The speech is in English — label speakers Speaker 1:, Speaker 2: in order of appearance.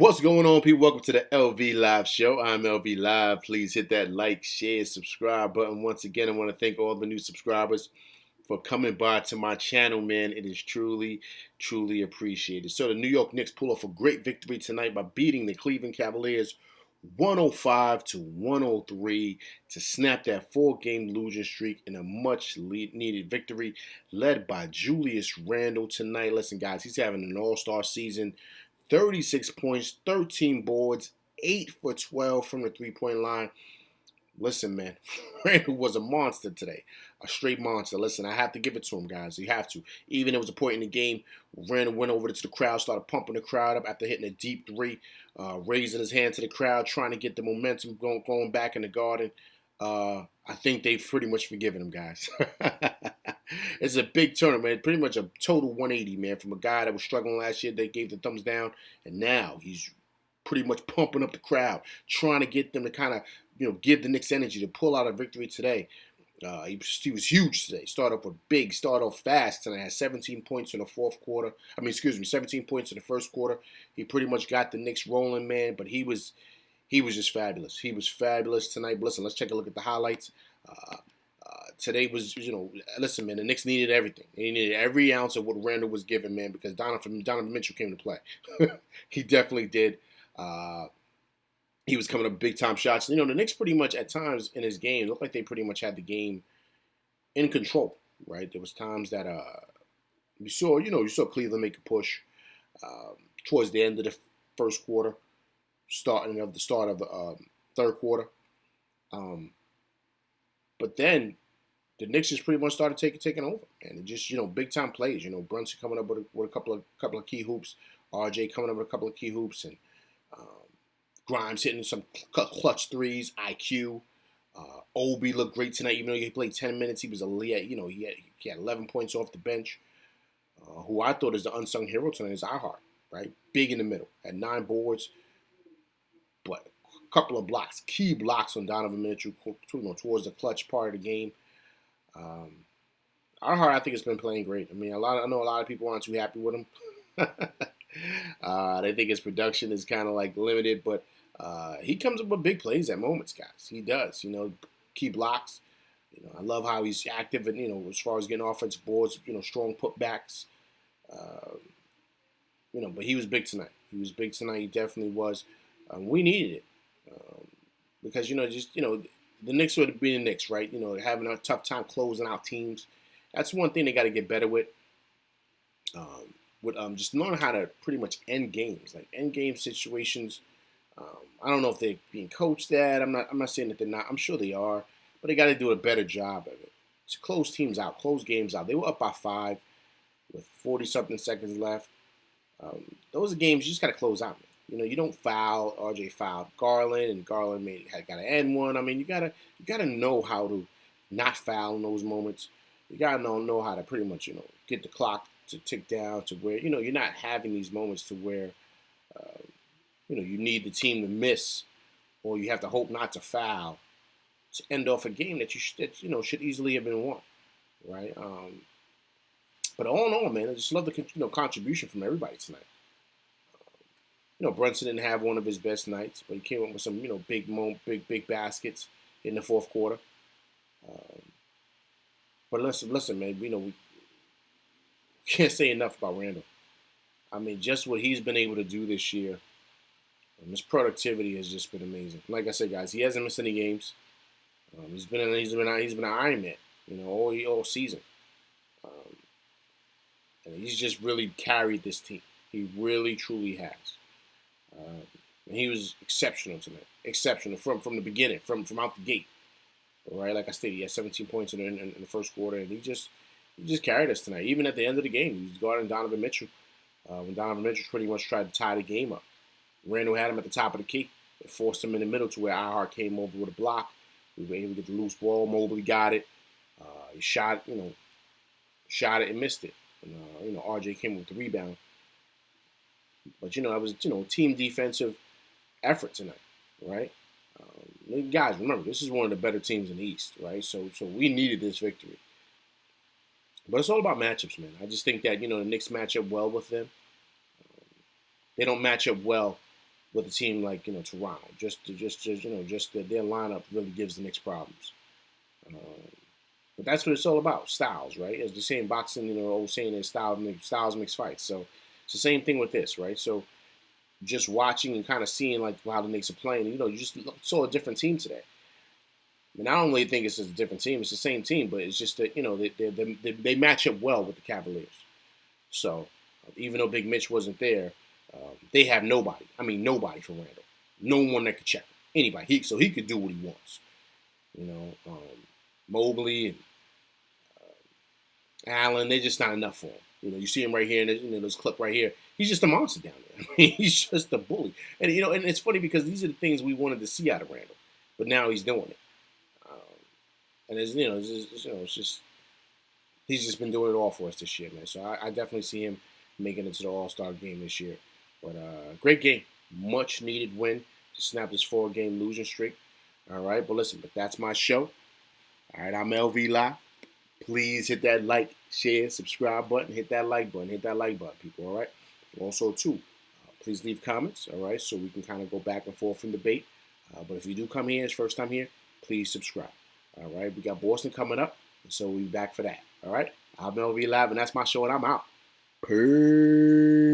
Speaker 1: What's going on, people? Welcome to the LV Live Show. I'm LV Live. Please hit that like, share, subscribe button. Once again, I want to thank all the new subscribers for coming by to my channel, man. It is truly, truly appreciated. So the New York Knicks pull off a great victory tonight by beating the Cleveland Cavaliers 105-103 to snap that four-game losing streak in a much-needed victory led by Julius Randle tonight. Listen, guys, he's having an all-star season. 36 points, 13 boards, 8 for 12 from the three-point line. Listen, man, Randle was a monster today, a straight monster. Listen, I have to give it to him, guys. You have to. Even there was a point in the game, Randle went over to the crowd, started pumping the crowd up after hitting a deep three, raising his hand to the crowd, trying to get the momentum going back in the Garden. I think they've pretty much forgiven him, guys. It's a big tournament, pretty much a total 180, man, from a guy that was struggling last year. They gave the thumbs down, and now he's pretty much pumping up the crowd, trying to get them to kind of, give the Knicks energy to pull out a victory today. He was huge today. Started off fast tonight. Had 17 points in the fourth quarter. 17 points in the first quarter. He pretty much got the Knicks rolling, man. But he was just fabulous. He was fabulous tonight. But listen, let's take a look at the highlights. Today was, listen, man, the Knicks needed everything. They needed every ounce of what Randle was given, man, because Donovan Mitchell came to play. He definitely did. He was coming up big-time shots. The Knicks pretty much at times in his game looked like they pretty much had the game in control, right? There was times that you saw Cleveland make a push towards the end of the first quarter, start of the third quarter. But then the Knicks just pretty much started taking over, and it just big time plays. Brunson coming up with a couple of key hoops, RJ coming up with a couple of key hoops, and Grimes hitting some clutch threes. IQ, Obi looked great tonight, even though he played 10 minutes. He had 11 points off the bench. Who I thought is the unsung hero tonight is Ihart, right? Big in the middle, had 9 boards, but a couple of blocks, key blocks on Donovan Mitchell, towards the clutch part of the game. Ihart, I think, has been playing great. I know a lot of people aren't too happy with him. They think his production is kind of like limited, but he comes up with big plays at moments, guys. He does, key blocks. I love how he's active and, as far as getting offensive boards, strong putbacks. But he was big tonight. He definitely was. We needed it because, the Knicks would be the Knicks, right? Having a tough time closing out teams. That's one thing they got to get better with. Just knowing how to pretty much end games, like end game situations. I don't know if they're being coached that. I'm not saying that they're not. I'm sure they are, but they got to do a better job of it to close teams out, close games out. They were up by 5 with 40-something seconds left. Those are games you just got to close out, man. You don't foul. RJ fouled Garland, and Garland got to end one. You gotta know how to not foul in those moments. You gotta know how to pretty much get the clock to tick down to where you're not having these moments to where you need the team to miss, or you have to hope not to foul to end off a game that should easily have been won, right? But all in all, man, I just love the contribution from everybody tonight. Brunson didn't have one of his best nights, but he came up with some big baskets in the fourth quarter. But listen, man, we can't say enough about Randle. Just what he's been able to do this year, and his productivity has just been amazing. Like I said, guys, he hasn't missed any games. He's been an Iron Man, all season, and he's just really carried this team. He really, truly has. And he was exceptional tonight. Exceptional from the beginning, from out the gate. Right, like I stated, he had 17 points in the first quarter, and he just carried us tonight. Even at the end of the game, he was guarding Donovan Mitchell. When Donovan Mitchell pretty much tried to tie the game up, Randle had him at the top of the key. It forced him in the middle to where Ihart came over with a block. We were able to get the loose ball. Mobley got it. He shot it and missed it. And RJ came with the rebound. But it was team defensive effort tonight, right? Guys, remember, this is one of the better teams in the East, right? So we needed this victory. But it's all about matchups, man. I just think that the Knicks match up well with them. They don't match up well with a team like Toronto. Just that their lineup really gives the Knicks problems. Um, but that's what it's all about, styles, right? As the same boxing, old saying is styles makes fights. So it's the same thing with this, right? So just watching and kind of seeing like how the Knicks are playing, you just saw a different team today. I mean, I don't really think it's just a different team. It's the same team, but it's just that they match up well with the Cavaliers. So even though Big Mitch wasn't there, they have nobody. I mean, nobody for Randle. No one that could check him. Anybody. So he could do what he wants. Mobley and Allen, they're just not enough for him. You see him right here in this clip right here. He's just a monster down there. I mean, he's just a bully. And and it's funny because these are the things we wanted to see out of Randle, but now he's doing it. And it's just he's just been doing it all for us this year, man. So I definitely see him making it to the All-Star game this year. But great game, much needed win to snap this 4-game losing streak. All right, but listen, but that's my show. All right, I'm LV Live. Please hit that like, share, subscribe button. Hit that like button. Hit that like button, people. All right. Also, too, please leave comments. All right, so we can kind of go back and forth and debate. But if you do come here, it's first time here, please subscribe. All right, we got Boston coming up, so we'll be back for that. All right, I'm LV Live, and that's my show, and I'm out. Peace.